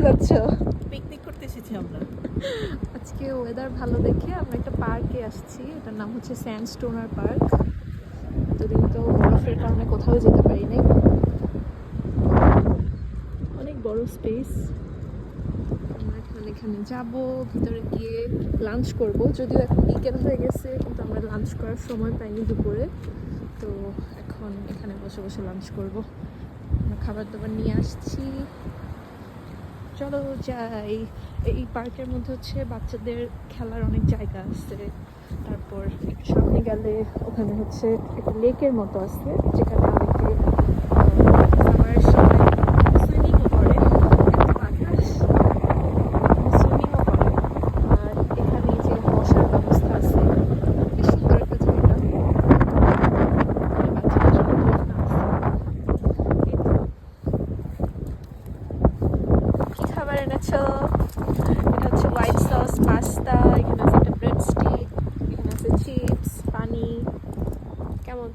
করছো? পিকনিক করতে এসেছি আমরা। আজকে ওয়েদার ভালো দেখে আমরা একটা পার্কে আসছি, এটার নাম হচ্ছে স্যান্ডস্টোনার পার্ক। এতদিন তো বরফের কারণে কোথাও যেতে পারি নাই। অনেক বড় স্পেস। আমরা এখানে যাব, ভিতরে গিয়ে লাঞ্চ করব। যদিও এখন বিকেল হয়ে গেছে, কিন্তু আমরা লাঞ্চ করার সময় পাইনি দুপুরে, তো এখন এখানে বসে বসে লাঞ্চ করব। আমরা খাবার দাবার নিয়ে আসছি, চলো যাই। এই পার্কের মধ্যে হচ্ছে বাচ্চাদের খেলার অনেক জায়গা আছে। তারপর একটু সামনে গেলে ওখানে হচ্ছে একটা লেকের মতো আছে, যেখানে অনেকে সামারের সময় সুইমিংও করে। এত বাতাস, সুইমিংও করে। আর এখানে যে বসার ব্যবস্থা আছে, বেশ সুন্দর একটা জায়গা। বাচ্চাদের জন্য দোলনা আছে। এই তো। কি খাবার এনেছো? এটা হচ্ছে হোয়াইট সস পাস্তা, এখানে আছে একটা ব্রেড স্টিক, এখানে আছে চিপস, পানি। কেমন?